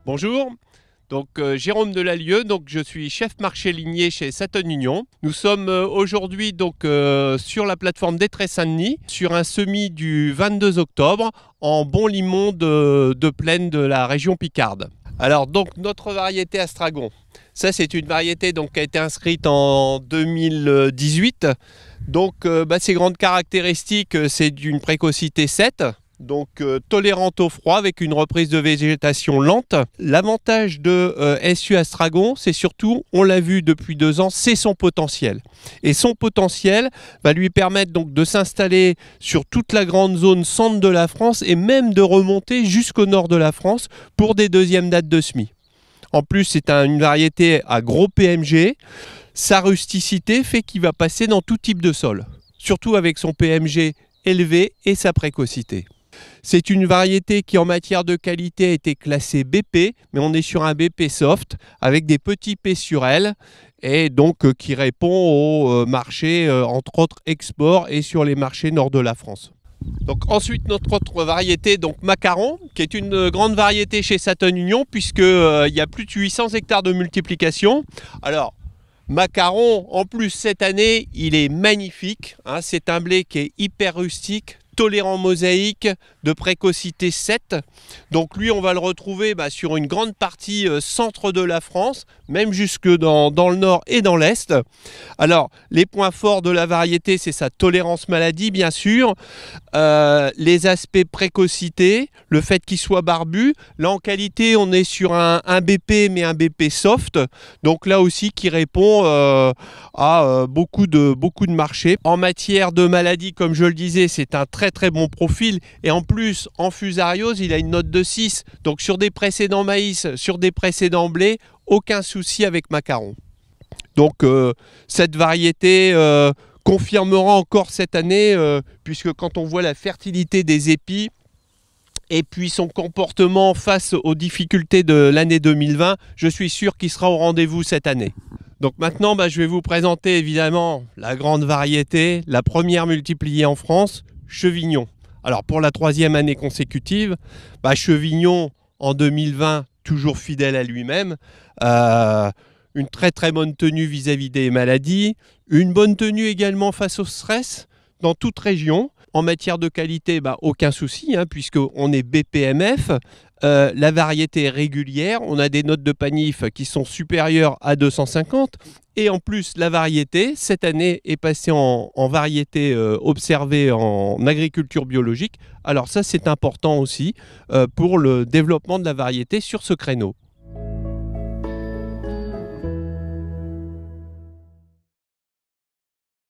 Bonjour, Jérôme Delalieu, je suis chef marché ligné chez Saton Union. Nous sommes aujourd'hui sur la plateforme d'Étré-Saint-Denis sur un semis du 22 octobre en bon limon de plaine de la région Picarde. Alors notre variété Astragon, ça c'est une variété qui a été inscrite en 2018. Ses grandes caractéristiques, c'est d'une précocité 7. Tolérante au froid avec une reprise de végétation lente. L'avantage de SU Astragon, c'est surtout, on l'a vu depuis 2 ans, c'est son potentiel. Et son potentiel va lui permettre de s'installer sur toute la grande zone centre de la France et même de remonter jusqu'au nord de la France pour des deuxièmes dates de semis. En plus, c'est une variété à gros PMG. Sa rusticité fait qu'il va passer dans tout type de sol, surtout avec son PMG élevé et sa précocité. C'est une variété qui en matière de qualité a été classée BP, mais on est sur un BP soft avec des petits P sur L et qui répond au marché entre autres export et sur les marchés nord de la France. Ensuite notre autre variété, Macaron, qui est une grande variété chez Saton Union puisqu'il y a plus de 800 hectares de multiplication. Alors Macaron, en plus cette année, il est magnifique, c'est un blé qui est hyper rustique, tolérant mosaïque, de précocité 7. Lui, on va le retrouver sur une grande partie centre de la France, même jusque dans le nord et dans l'est. Alors, les points forts de la variété, c'est sa tolérance maladie, bien sûr, les aspects précocité, le fait qu'il soit barbu. Là, en qualité, on est sur un BP, mais un BP soft. Là aussi, qui répond à beaucoup de marchés. En matière de maladie, comme je le disais, c'est un très bon profil. Et en plus, en fusariose, il a une note de 6. Donc sur des précédents maïs, sur des précédents blés, aucun souci avec Macaron. Cette variété confirmera encore cette année, puisque quand on voit la fertilité des épis, et puis son comportement face aux difficultés de l'année 2020, je suis sûr qu'il sera au rendez-vous cette année. Maintenant, je vais vous présenter évidemment la grande variété, la première multipliée en France, Chevignon. Alors pour la 3e année consécutive, Chevignon en 2020, toujours fidèle à lui-même, une très bonne tenue vis-à-vis des maladies, une bonne tenue également face au stress dans toute région. En matière de qualité, aucun souci, puisqu'on est BPMF. La variété est régulière, on a des notes de panif qui sont supérieures à 250 et en plus la variété cette année est passée en variété observée en agriculture biologique. Alors ça c'est important aussi pour le développement de la variété sur ce créneau.